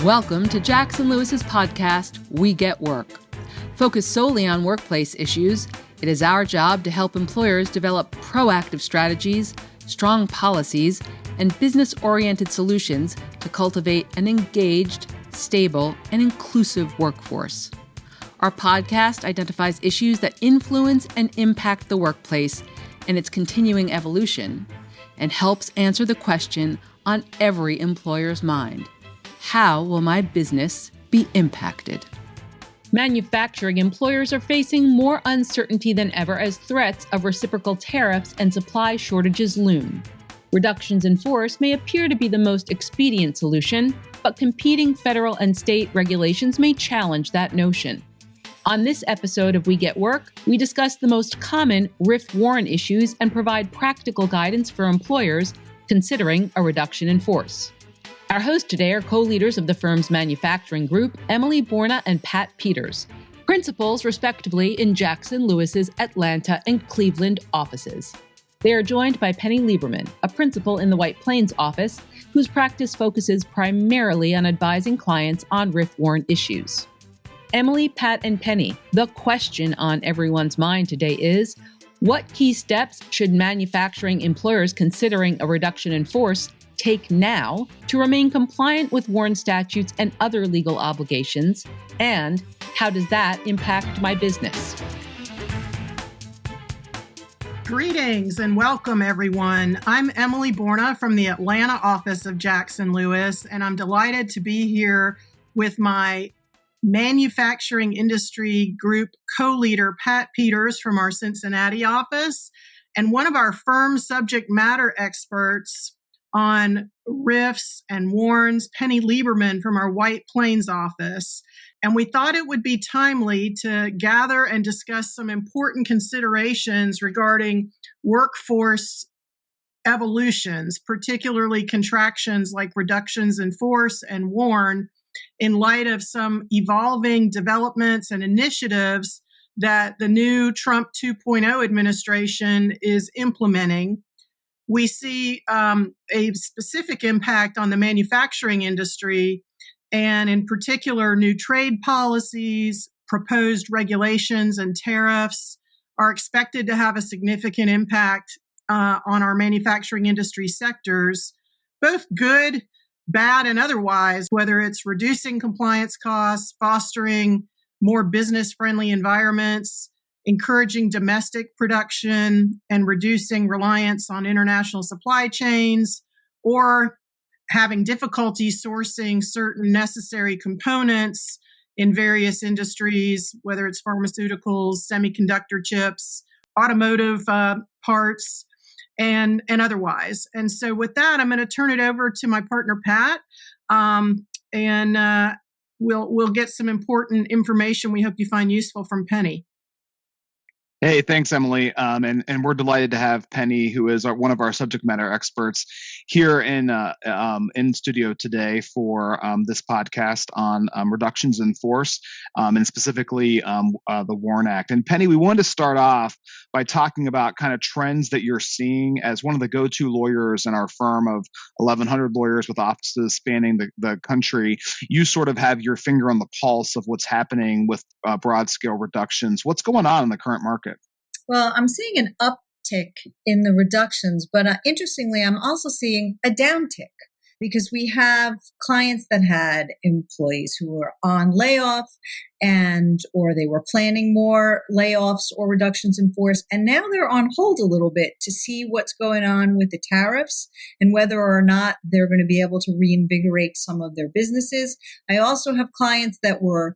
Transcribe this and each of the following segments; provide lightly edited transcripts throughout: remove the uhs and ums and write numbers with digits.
Welcome to Jackson Lewis's podcast, We Get Work. Focused solely on workplace issues, it is our job to help employers develop proactive strategies, strong policies, and business-oriented solutions to cultivate an engaged, stable, and inclusive workforce. Our podcast identifies issues that influence and impact the workplace and its continuing evolution, and helps answer the question on every employer's mind: how will my business be impacted? Manufacturing employers are facing more uncertainty than ever as threats of reciprocal tariffs and supply shortages loom. Reductions in force may appear to be the most expedient solution, but competing federal and state regulations may challenge that notion. On this episode of We Get Work, we discuss the most common RIF warrant issues and provide practical guidance for employers considering a reduction in force. Our hosts today are co-leaders of the firm's manufacturing group, Emily Borna and Pat Peters, principals respectively in Jackson Lewis's Atlanta and Cleveland offices. They are joined by Penny Lieberman, a principal in the White Plains office, whose practice focuses primarily on advising clients on RIF warrant issues. Emily, Pat, and Penny, the question on everyone's mind today is, what key steps should manufacturing employers considering a reduction in force take now to remain compliant with warrant statutes and other legal obligations? And how does that impact my business? Greetings and welcome, everyone. I'm Emily Borna from the Atlanta office of Jackson Lewis, and I'm delighted to be here with my manufacturing industry group co-leader, Pat Peters from our Cincinnati office, and one of our firm's subject matter experts on RIFs and warrants, Penny Lieberman from our White Plains office. And we thought it would be timely to gather and discuss some important considerations regarding workforce evolutions, particularly contractions like reductions in force and warn, in light of some evolving developments and initiatives that the new Trump 2.0 administration is implementing. We see a specific impact on the manufacturing industry, and in particular, new trade policies, proposed regulations, and tariffs are expected to have a significant impact on our manufacturing industry sectors, both good, bad, and otherwise, whether it's reducing compliance costs, fostering more business-friendly environments, encouraging domestic production, and reducing reliance on international supply chains, or having difficulty sourcing certain necessary components in various industries, whether it's pharmaceuticals, semiconductor chips, automotive parts, and otherwise. And so with that, I'm going to turn it over to my partner, Pat, and we'll get some important information we hope you find useful from Penny. Hey, thanks, Emily. And we're delighted to have Penny, who is one of our subject matter experts, here in studio today for this podcast on reductions in force, and specifically the WARN Act. And Penny, we wanted to start off by talking about kind of trends that you're seeing as one of the go-to lawyers in our firm of 1,100 lawyers with offices spanning the country. You sort of have your finger on the pulse of what's happening with broad-scale reductions. What's going on in the current market? Well, I'm seeing an uptick in the reductions, but interestingly, I'm also seeing a downtick because we have clients that had employees who were on layoff or they were planning more layoffs or reductions in force, and now they're on hold a little bit to see what's going on with the tariffs and whether or not they're going to be able to reinvigorate some of their businesses. I also have clients that were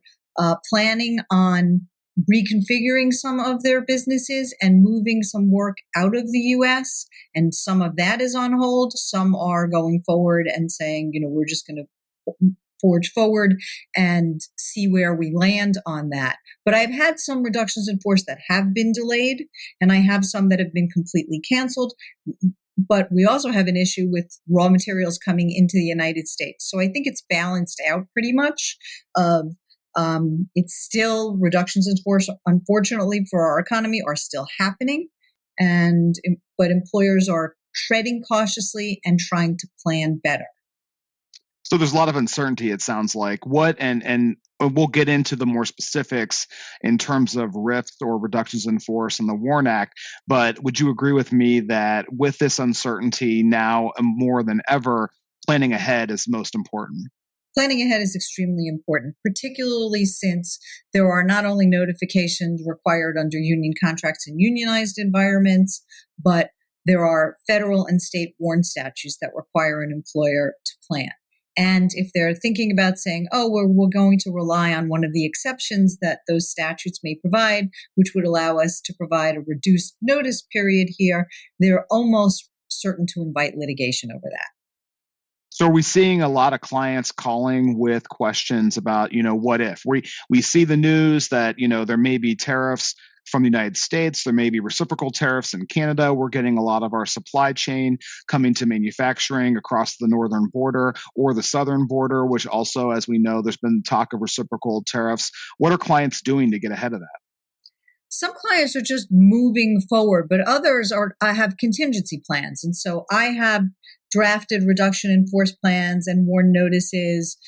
planning on reconfiguring some of their businesses and moving some work out of the U.S., and some of that is on hold. Some are going forward and saying, we're just going to forge forward and see where we land on that. But I've had some reductions in force that have been delayed, and I have some that have been completely canceled. But we also have an issue with raw materials coming into the United States. So I think it's balanced out pretty much. It's still reductions in force, unfortunately, for our economy are still happening. But employers are treading cautiously and trying to plan better. So there's a lot of uncertainty, it sounds like. What and we'll get into the more specifics in terms of RIFs or reductions in force in the WARN Act. But would you agree with me that with this uncertainty now more than ever, planning ahead is most important? Planning ahead is extremely important, particularly since there are not only notifications required under union contracts in unionized environments, but there are federal and state WARN statutes that require an employer to plan. And if they're thinking about saying, oh, we're going to rely on one of the exceptions that those statutes may provide, which would allow us to provide a reduced notice period here, they're almost certain to invite litigation over that. So are we seeing a lot of clients calling with questions about, what if? We see the news that, there may be tariffs from the United States, there may be reciprocal tariffs in Canada. We're getting a lot of our supply chain coming to manufacturing across the northern border or the southern border, which also, as we know, there's been talk of reciprocal tariffs. What are clients doing to get ahead of that? Some clients are just moving forward, but others I have contingency plans. And so I have drafted reduction in force plans and WARN notices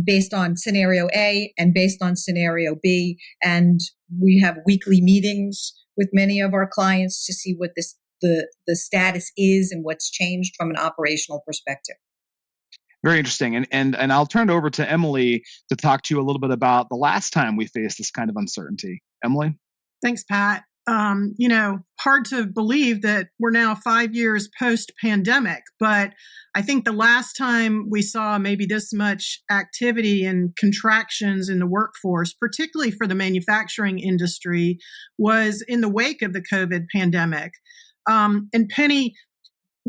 based on scenario A and based on scenario B. And we have weekly meetings with many of our clients to see what the status is and what's changed from an operational perspective. Very interesting. And I'll turn it over to Emily to talk to you a little bit about the last time we faced this kind of uncertainty. Emily? Thanks, Pat. Hard to believe that we're now 5 years post-pandemic, but I think the last time we saw maybe this much activity and contractions in the workforce, particularly for the manufacturing industry, was in the wake of the COVID pandemic. And Penny,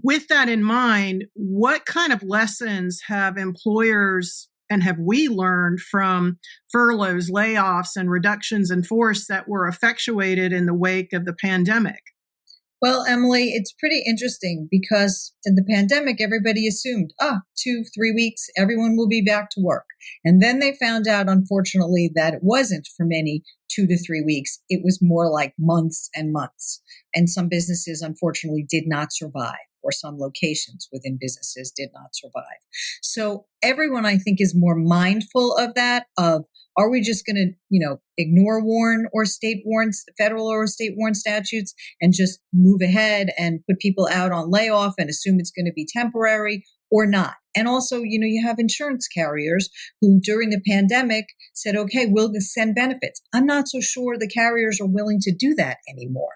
with that in mind, what kind of lessons have employers and have we learned from furloughs, layoffs, and reductions in force that were effectuated in the wake of the pandemic? Well, Emily, it's pretty interesting because in the pandemic, everybody assumed, 2-3 weeks, everyone will be back to work. And then they found out, unfortunately, that it wasn't for many 2 to 3 weeks. It was more like months and months. And some businesses, unfortunately, did not survive, or some locations within businesses did not survive. So everyone, I think, is more mindful of that, are we just going to, ignore WARN or state warrants, federal or state WARN statutes, and just move ahead and put people out on layoff and assume it's going to be temporary or not? And also, you have insurance carriers who during the pandemic said, okay, we'll send benefits. I'm not so sure the carriers are willing to do that anymore.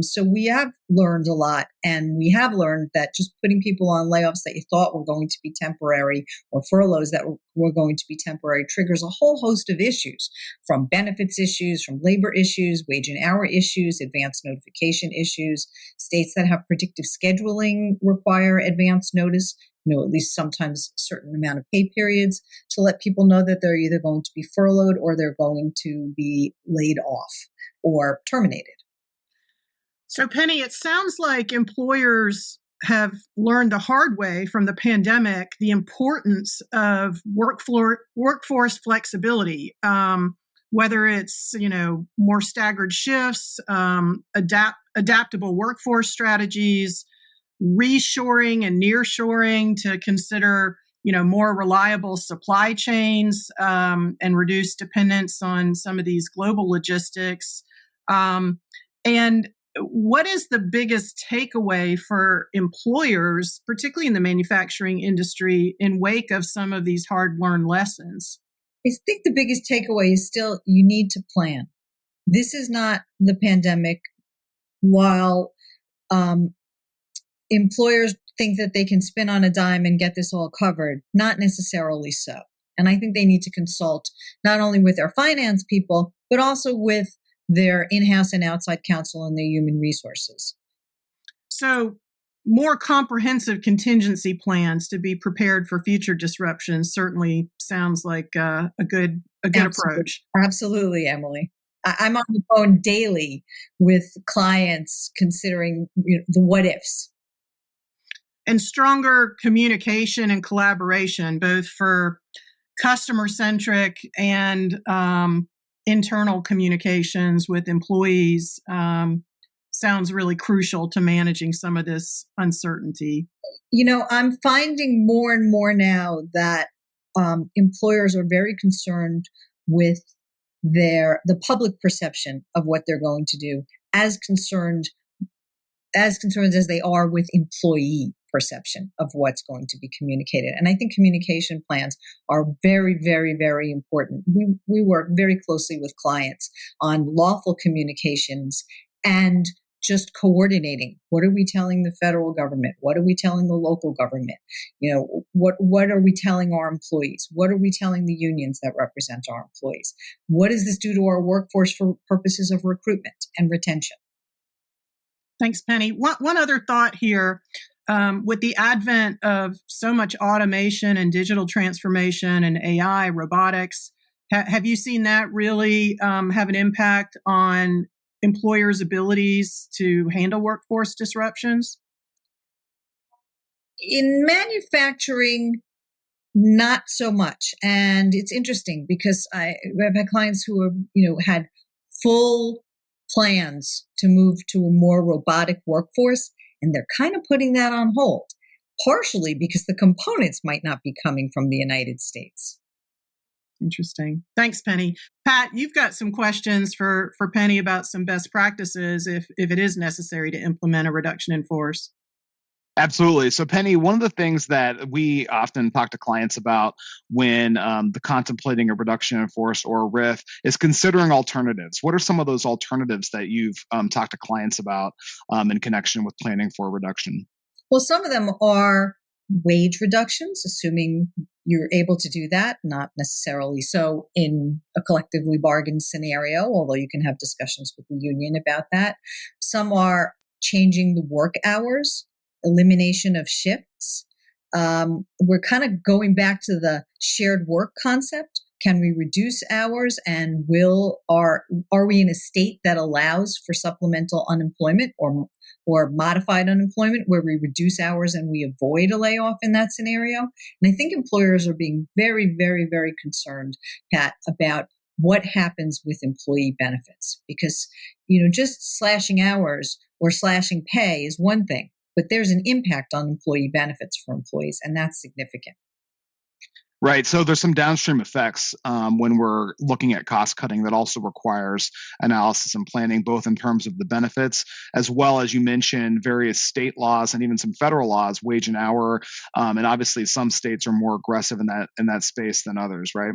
So we have learned a lot, and we have learned that just putting people on layoffs that you thought were going to be temporary or furloughs that were going to be temporary triggers a whole host of issues, from benefits issues, from labor issues, wage and hour issues, advance notification issues. States that have predictive scheduling require advance notice, at least sometimes a certain amount of pay periods to let people know that they're either going to be furloughed or they're going to be laid off or terminated. So, Penny, it sounds like employers have learned the hard way from the pandemic the importance of workforce flexibility, whether it's more staggered shifts, adaptable workforce strategies, reshoring and nearshoring to consider more reliable supply chains and reduce dependence on some of these global logistics. And what is the biggest takeaway for employers, particularly in the manufacturing industry, in wake of some of these hard-learned lessons? I think the biggest takeaway is still you need to plan. This is not the pandemic. While employers think that they can spin on a dime and get this all covered, not necessarily so. And I think they need to consult not only with their finance people, but also with their in-house and outside counsel and their human resources. So more comprehensive contingency plans to be prepared for future disruptions certainly sounds like a good approach. Absolutely, Emily. I'm on the phone daily with clients considering the what ifs. And stronger communication and collaboration, both for customer-centric and internal communications with employees, sounds really crucial to managing some of this uncertainty. I'm finding more and more now that employers are very concerned with the public perception of what they're going to do, as concerned as they are with employee perception of what's going to be communicated. And I think communication plans are very, very, very important. We work very closely with clients on lawful communications and just coordinating. What are we telling the federal government? What are we telling the local government? What are we telling our employees? What are we telling the unions that represent our employees? What does this do to our workforce for purposes of recruitment and retention? Thanks, Penny. One other thought here. With the advent of so much automation and digital transformation and AI, robotics, have you seen that really have an impact on employers' abilities to handle workforce disruptions? In manufacturing, not so much. And it's interesting because I've had clients who have, had full plans to move to a more robotic workforce, and they're kind of putting that on hold, partially because the components might not be coming from the United States. Interesting. Thanks, Penny. Pat, you've got some questions for Penny about some best practices if it is necessary to implement a reduction in force. Absolutely. So, Penny, one of the things that we often talk to clients about when the contemplating a reduction in force or a RIF is considering alternatives. What are some of those alternatives that you've talked to clients about in connection with planning for a reduction? Well, some of them are wage reductions, assuming you're able to do that, not necessarily so in a collectively bargained scenario, although you can have discussions with the union about that. Some are changing the work hours, elimination of shifts. We're kind of going back to the shared work concept. Can we reduce hours, and are we in a state that allows for supplemental unemployment or modified unemployment where we reduce hours and we avoid a layoff in that scenario? And I think employers are being very, very, very concerned, Pat, about what happens with employee benefits, because just slashing hours or slashing pay is one thing, but there's an impact on employee benefits for employees, and that's significant. Right. So there's some downstream effects when we're looking at cost cutting that also requires analysis and planning, both in terms of the benefits, as well as you mentioned, various state laws and even some federal laws, wage and hour. And obviously some states are more aggressive in that space than others, right?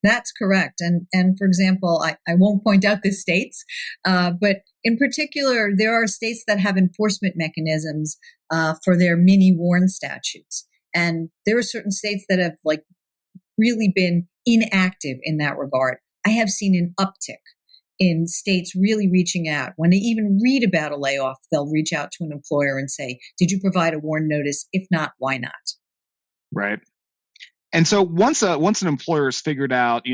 That's correct. And for example, I won't point out the states, but in particular, there are states that have enforcement mechanisms for their mini WARN statutes. And there are certain states that have really been inactive in that regard. I have seen an uptick in states really reaching out. When they even read about a layoff, they'll reach out to an employer and say, did you provide a WARN notice? If not, why not? Right. And so once an employer has figured out,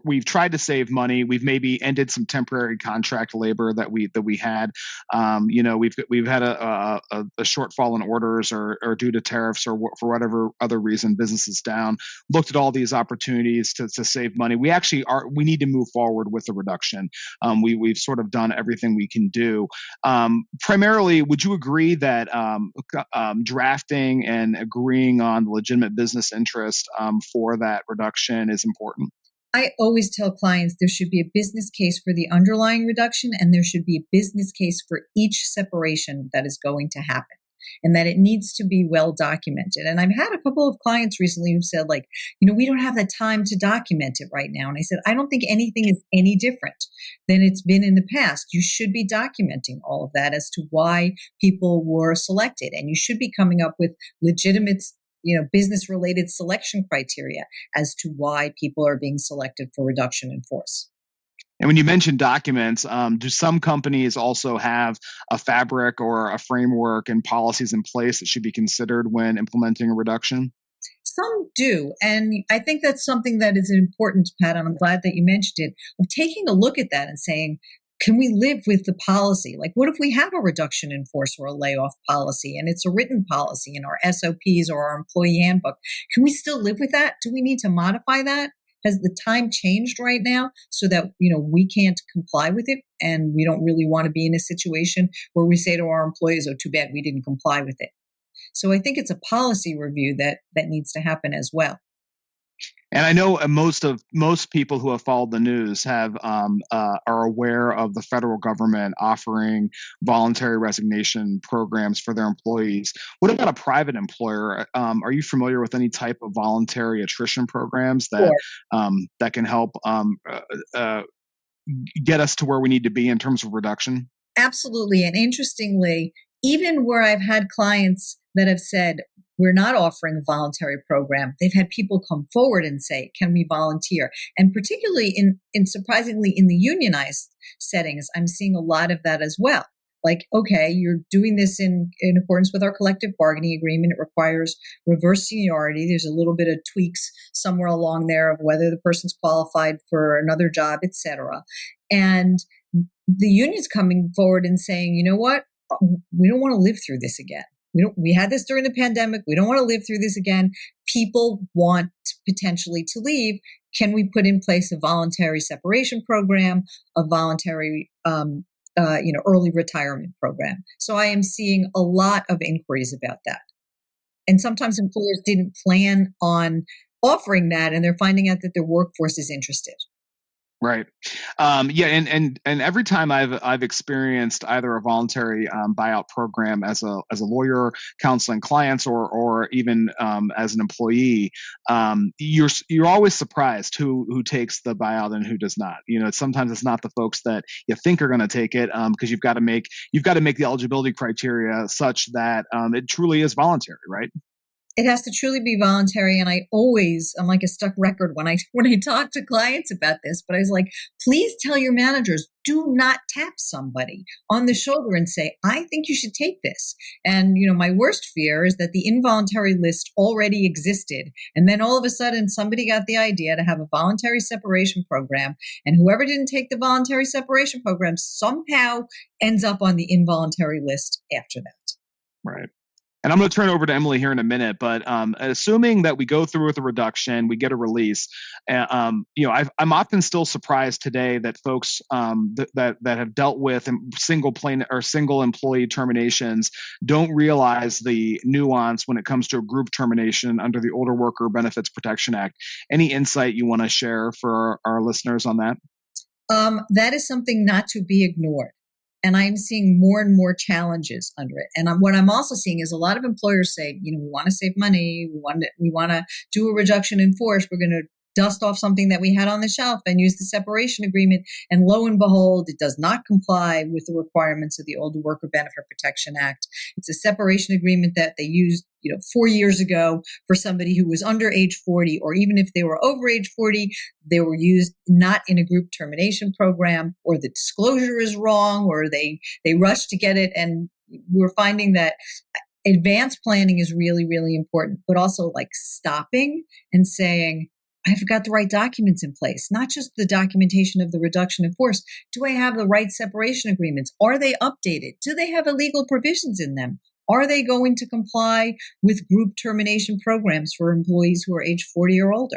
we've tried to save money, we've maybe ended some temporary contract labor that we had, we've had a shortfall in orders or due to tariffs or for whatever other reason, business is down. Looked at all these opportunities to save money. We need to move forward with the reduction. We've sort of done everything we can do. Primarily, would you agree that drafting and agreeing on the legitimate business interest for that reduction is important? I always tell clients there should be a business case for the underlying reduction, and there should be a business case for each separation that is going to happen, and that it needs to be well documented. And I've had a couple of clients recently who said, we don't have the time to document it right now. And I said, I don't think anything is any different than it's been in the past. You should be documenting all of that as to why people were selected, and you should be coming up with legitimate business-related selection criteria as to why people are being selected for reduction in force. And when you mention documents, do some companies also have a fabric or a framework and policies in place that should be considered when implementing a reduction? Some do. And I think that's something that is important, Pat, and I'm glad that you mentioned it, of taking a look at that and saying, can we live with the policy? What if we have a reduction in force or a layoff policy and it's a written policy in our SOPs or our employee handbook? Can we still live with that? Do we need to modify that? Has the time changed right now so that, we can't comply with it and we don't really want to be in a situation where we say to our employees, oh, too bad we didn't comply with it. So I think it's a policy review that needs to happen as well. And I know most people who have followed the news are aware of the federal government offering voluntary resignation programs for their employees. What about a private employer? Are you familiar with any type of voluntary attrition programs that that can help get us to where we need to be in terms of reduction? Absolutely. And interestingly, even where I've had clients that have said, we're not offering a voluntary program, they've had people come forward and say, can we volunteer? And particularly in surprisingly in the unionized settings, I'm seeing a lot of that as well. Like, okay, you're doing this in accordance with our collective bargaining agreement. It requires reverse seniority. There's a little bit of tweaks somewhere along there of whether the person's qualified for another job, et cetera. And the union's coming forward and saying, you know what? We don't want to live through this again. We had this during the pandemic. We don't want to live through this again. People want potentially to leave. Can we put in place a voluntary separation program, a voluntary, early retirement program? So I am seeing a lot of inquiries about that. And sometimes employers didn't plan on offering that, and they're finding out that their workforce is interested. Right. And every time I've experienced either a voluntary buyout program as a lawyer counseling clients or even as an employee, you're always surprised who takes the buyout and who does not. Sometimes it's not the folks that you think are going to take it because you've got to make the eligibility criteria such that it truly is voluntary, right? It has to truly be voluntary. And I'm like a stuck record when I talk to clients about this, but I was like, please tell your managers, do not tap somebody on the shoulder and say, I think you should take this. And, my worst fear is that the involuntary list already existed. And then all of a sudden somebody got the idea to have a voluntary separation program. And whoever didn't take the voluntary separation program somehow ends up on the involuntary list after that. Right. And I'm going to turn over to Emily here in a minute, but assuming that we go through with a reduction, we get a release. I'm often still surprised today that folks that have dealt with single employee terminations don't realize the nuance when it comes to a group termination under the Older Worker Benefits Protection Act. Any insight you want to share for our listeners on that? That is something not to be ignored. And I'm seeing more and more challenges under it. And what I'm also seeing is a lot of employers say, we want to save money. We want to do a reduction in force. We're going to dust off something that we had on the shelf and use the separation agreement. And lo and behold, it does not comply with the requirements of the Older Worker Benefit Protection Act. It's a separation agreement that they used 4 years ago for somebody who was under age 40, or even if they were over age 40, they were used not in a group termination program, or the disclosure is wrong, or they rushed to get it. And we're finding that advanced planning is really, really important, but also like stopping and saying, I've got the right documents in place, not just the documentation of the reduction in force. Do I have the right separation agreements? Are they updated? Do they have illegal provisions in them? Are they going to comply with group termination programs for employees who are age 40 or older?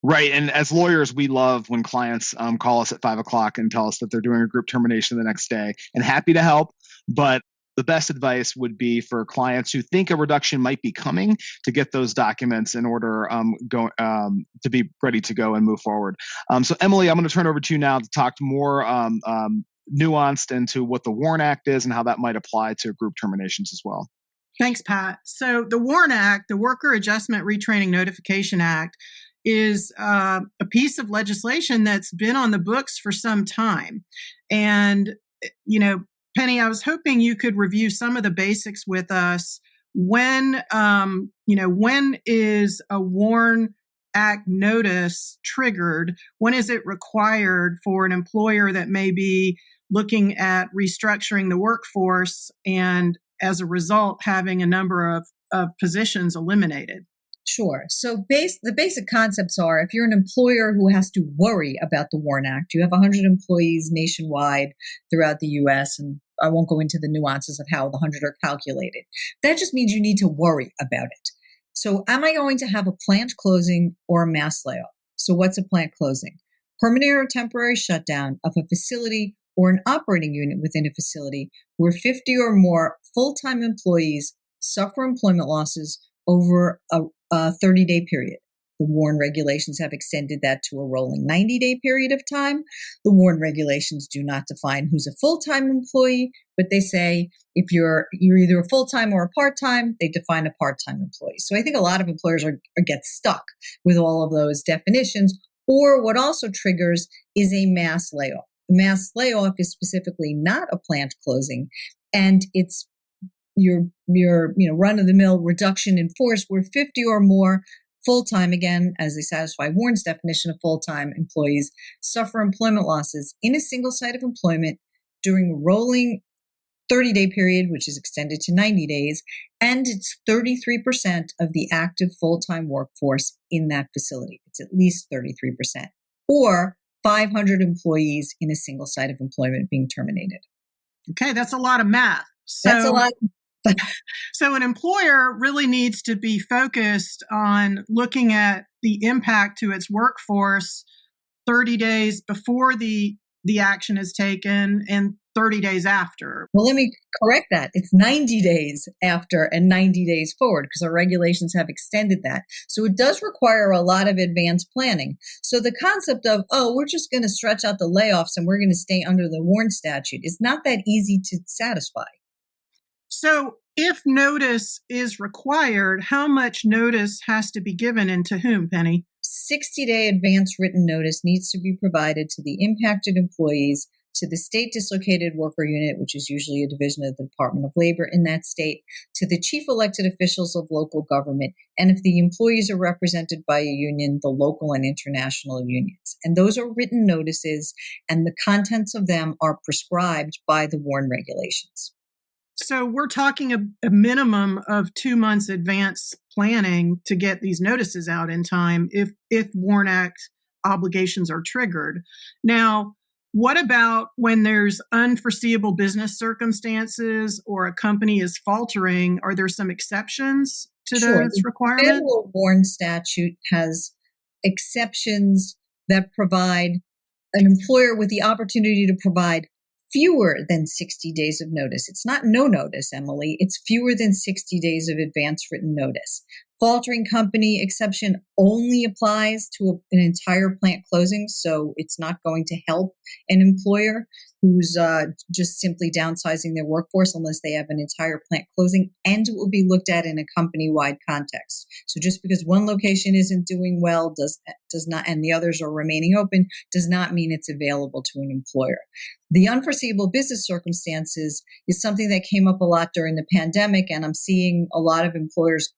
Right. And as lawyers, we love when clients call us at 5:00 and tell us that they're doing a group termination the next day, and happy to help. But the best advice would be for clients who think a reduction might be coming to get those documents in order to be ready to go and move forward. So Emily, I'm going to turn over to you now to talk more nuanced into what the WARN Act is and how that might apply to group terminations as well. Thanks, Pat. So the WARN Act, the Worker Adjustment Retraining Notification Act, is a piece of legislation that's been on the books for some time. And, Penny, I was hoping you could review some of the basics with us. When is a WARN Act notice triggered? When is it required for an employer that may be looking at restructuring the workforce and, as a result, having a number of positions eliminated? Sure. So the basic concepts are, if you're an employer who has to worry about the WARN Act, you have 100 employees nationwide throughout the U.S., and I won't go into the nuances of how the 100 are calculated. That just means you need to worry about it. So am I going to have a plant closing or a mass layoff? So what's a plant closing? Permanent or temporary shutdown of a facility or an operating unit within a facility where 50 or more full-time employees suffer employment losses over a 30-day period. The WARN regulations have extended that to a rolling 90-day period of time. The WARN regulations do not define who's a full-time employee, but they say if you're either a full-time or a part-time, they define a part-time employee. So I think a lot of employers get stuck with all of those definitions. Or what also triggers is a mass layoff. A mass layoff is specifically not a plant closing, and it's your run-of-the-mill reduction in force where 50 or more full-time, again, as they satisfy WARN's definition of full-time employees, suffer employment losses in a single site of employment during a rolling 30-day period, which is extended to 90 days, and it's 33% of the active full-time workforce in that facility. It's at least 33%, or 500 employees in a single site of employment being terminated. Okay, that's a lot of math. That's a lot. So an employer really needs to be focused on looking at the impact to its workforce 30 days before the action is taken and 30 days after. Well, let me correct that. It's 90 days after and 90 days forward because our regulations have extended that. So it does require a lot of advanced planning. So the concept of, we're just going to stretch out the layoffs and we're going to stay under the WARN statute is not that easy to satisfy. So if notice is required, how much notice has to be given and to whom, Penny? 60-day advance written notice needs to be provided to the impacted employees, to the state dislocated worker unit, which is usually a division of the Department of Labor in that state, to the chief elected officials of local government, and if the employees are represented by a union, the local and international unions. And those are written notices, and the contents of them are prescribed by the WARN regulations. So we're talking a minimum of 2 months advance planning to get these notices out in time if WARN Act obligations are triggered. Now, what about when there's unforeseeable business circumstances or a company is faltering? Are there some exceptions to those requirements? The federal WARN statute has exceptions that provide an employer with the opportunity to provide fewer than 60 days of notice. It's not no notice, Emily. It's fewer than 60 days of advance written notice. Faltering company exception only applies to an entire plant closing, so it's not going to help an employer who's just simply downsizing their workforce unless they have an entire plant closing, and it will be looked at in a company-wide context. So just because one location isn't doing well does not, and the others are remaining open, does not mean it's available to an employer. The unforeseeable business circumstances is something that came up a lot during the pandemic, and I'm seeing a lot of employers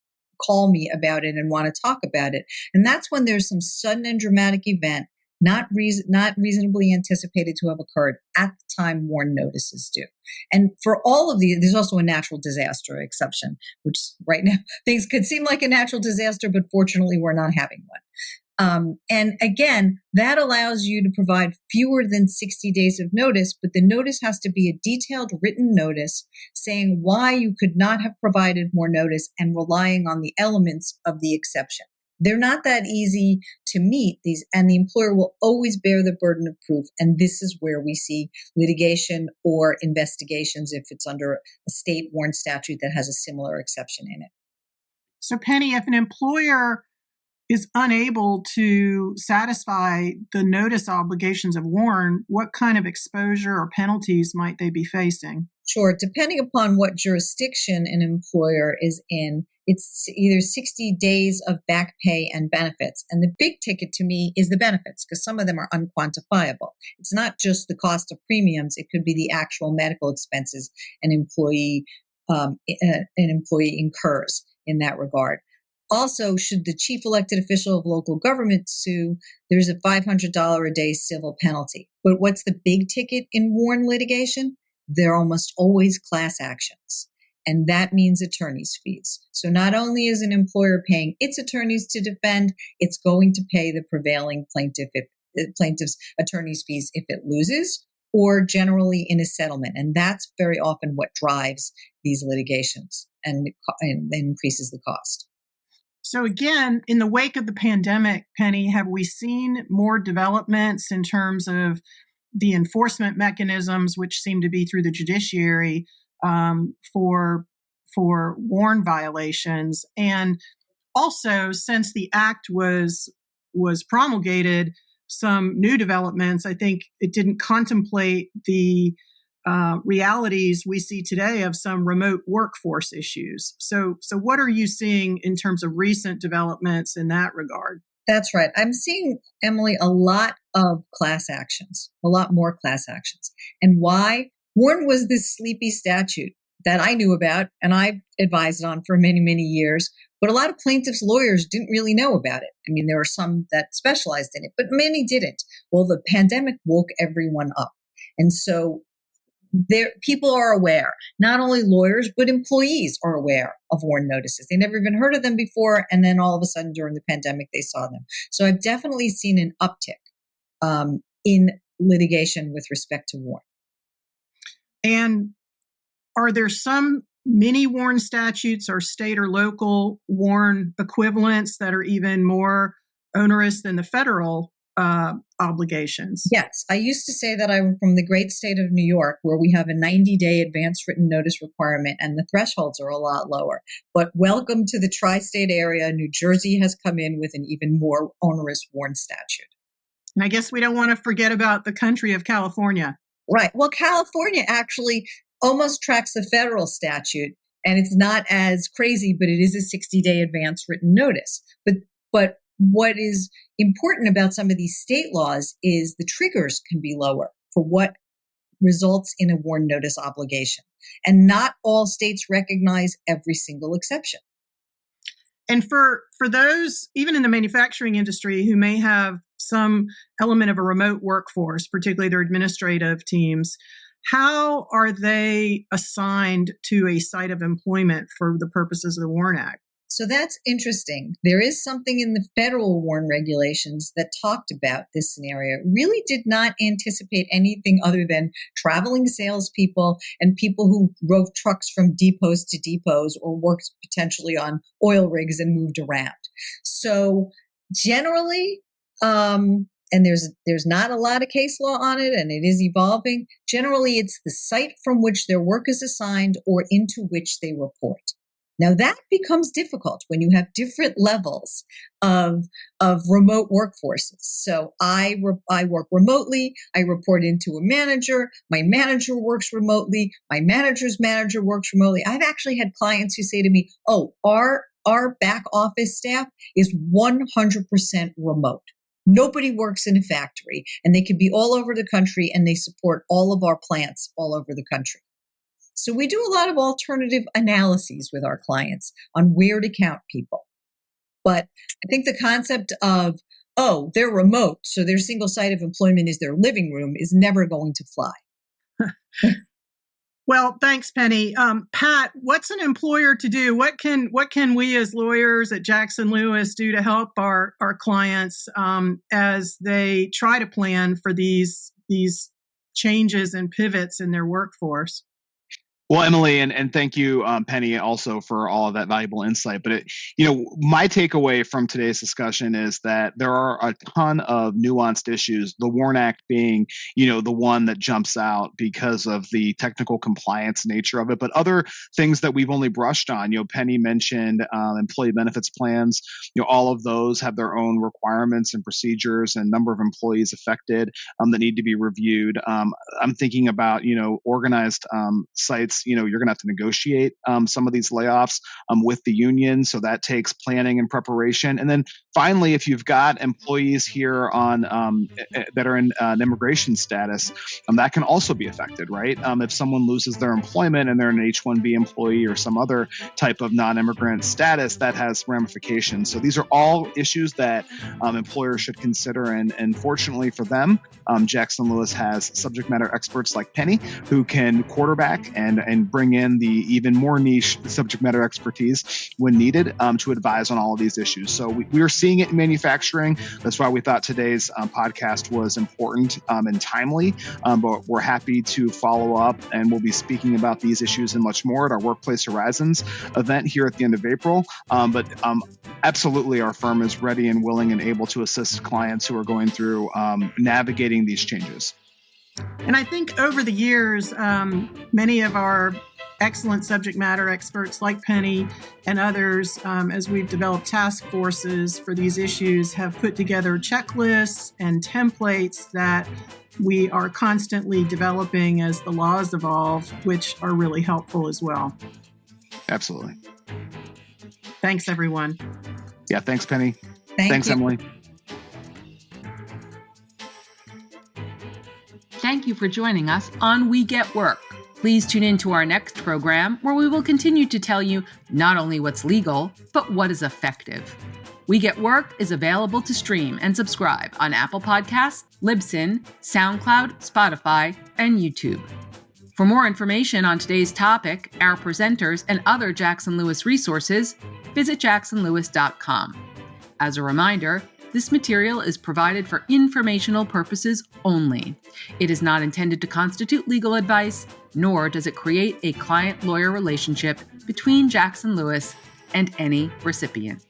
call me about it and want to talk about it. And that's when there's some sudden and dramatic event not reasonably anticipated to have occurred at the time WARN notices due. And for all of these, there's also a natural disaster exception, which right now things could seem like a natural disaster, but fortunately we're not having one. And again, that allows you to provide fewer than 60 days of notice, but the notice has to be a detailed written notice saying why you could not have provided more notice and relying on the elements of the exception. They're not that easy to meet these, and the employer will always bear the burden of proof. And this is where we see litigation or investigations if it's under a state WARN statute that has a similar exception in it. So Penny, if an employer is unable to satisfy the notice obligations of WARN, what kind of exposure or penalties might they be facing? Sure. Depending upon what jurisdiction an employer is in, it's either 60 days of back pay and benefits. And the big ticket to me is the benefits, because some of them are unquantifiable. It's not just the cost of premiums. It could be the actual medical expenses an employee incurs in that regard. Also, should the chief elected official of local government sue, there's a $500 a day civil penalty. But what's the big ticket in WARN litigation? There are almost always class actions. And that means attorney's fees. So not only is an employer paying its attorneys to defend, it's going to pay the prevailing plaintiff's attorney's fees if it loses, or generally in a settlement. And that's very often what drives these litigations and increases the cost. So again, in the wake of the pandemic, Penny, have we seen more developments in terms of the enforcement mechanisms, which seem to be through the judiciary for WARN violations? And also, since the act was promulgated, some new developments. I think it didn't contemplate the realities we see today of some remote workforce issues. So what are you seeing in terms of recent developments in that regard? That's right. I'm seeing, Emily, a lot of class actions, a lot more class actions. And why? WARN was this sleepy statute that I knew about and I advised on for many, many years. But a lot of plaintiffs' lawyers didn't really know about it. I mean, there were some that specialized in it, but many didn't. Well, the pandemic woke everyone up. And so people are aware. Not only lawyers, but employees are aware of WARN notices. They never even heard of them before, and then all of a sudden during the pandemic, they saw them. So I've definitely seen an uptick in litigation with respect to WARN. And are there some mini WARN statutes or state or local WARN equivalents that are even more onerous than the federal obligations? Yes. I used to say that I'm from the great state of New York, where we have a 90-day advance written notice requirement and the thresholds are a lot lower. But welcome to the tri-state area. New Jersey has come in with an even more onerous WARN statute. And I guess we don't want to forget about the country of California. Right. Well, California actually almost tracks the federal statute, and it's not as crazy, but it is a 60-day advance written notice. But what is important about some of these state laws is the triggers can be lower for what results in a WARN notice obligation. And not all states recognize every single exception. And for those, even in the manufacturing industry, who may have some element of a remote workforce, particularly their administrative teams, how are they assigned to a site of employment for the purposes of the WARN Act? So that's interesting. There is something in the federal WARN regulations that talked about this scenario. Really did not anticipate anything other than traveling salespeople and people who drove trucks from depots to depots or worked potentially on oil rigs and moved around. So generally, and there's not a lot of case law on it, and it is evolving. Generally, it's the site from which their work is assigned or into which they report. Now, that becomes difficult when you have different levels of remote workforces. So I work remotely. I report into a manager. My manager works remotely. My manager's manager works remotely. I've actually had clients who say to me, oh, our back office staff is 100% remote. Nobody works in a factory, and they could be all over the country, and they support all of our plants all over the country. So we do a lot of alternative analyses with our clients on where to count people. But I think the concept of, oh, they're remote, so their single site of employment is their living room is never going to fly. Well, thanks, Penny. Pat, what's an employer to do? What can we as lawyers at Jackson Lewis do to help our clients as they try to plan for these changes and pivots in their workforce? Well, Emily, and thank you, Penny, also for all of that valuable insight. But my takeaway from today's discussion is that there are a ton of nuanced issues. The WARN Act being, the one that jumps out because of the technical compliance nature of it. But other things that we've only brushed on, Penny mentioned employee benefits plans. All of those have their own requirements and procedures and number of employees affected that need to be reviewed. I'm thinking about organized sites. You're going to have to negotiate some of these layoffs with the union. So that takes planning and preparation. And then finally, if you've got employees here on that are in an immigration status, that can also be affected, right? If someone loses their employment and they're an H-1B employee or some other type of non-immigrant status, that has ramifications. So these are all issues that employers should consider. And fortunately for them, Jackson Lewis has subject matter experts like Penny who can quarterback and and bring in the even more niche subject matter expertise when needed to advise on all of these issues. So we are seeing it in manufacturing. That's why we thought today's podcast was important and timely, but we're happy to follow up, and we'll be speaking about these issues and much more at our Workplace Horizons event here at the end of April. But absolutely, our firm is ready and willing and able to assist clients who are going through navigating these changes. And I think over the years, many of our excellent subject matter experts like Penny and others, as we've developed task forces for these issues, have put together checklists and templates that we are constantly developing as the laws evolve, which are really helpful as well. Absolutely. Thanks, everyone. Yeah, thanks, Penny. Thanks, Emily. Thank you for joining us on We Get Work. Please tune in to our next program, where we will continue to tell you not only what's legal, but what is effective. We Get Work is available to stream and subscribe on Apple Podcasts, Libsyn, SoundCloud, Spotify, and YouTube. For more information on today's topic, our presenters, and other Jackson Lewis resources, visit jacksonlewis.com. As a reminder, this material is provided for informational purposes only. It is not intended to constitute legal advice, nor does it create a client-lawyer relationship between Jackson Lewis and any recipient.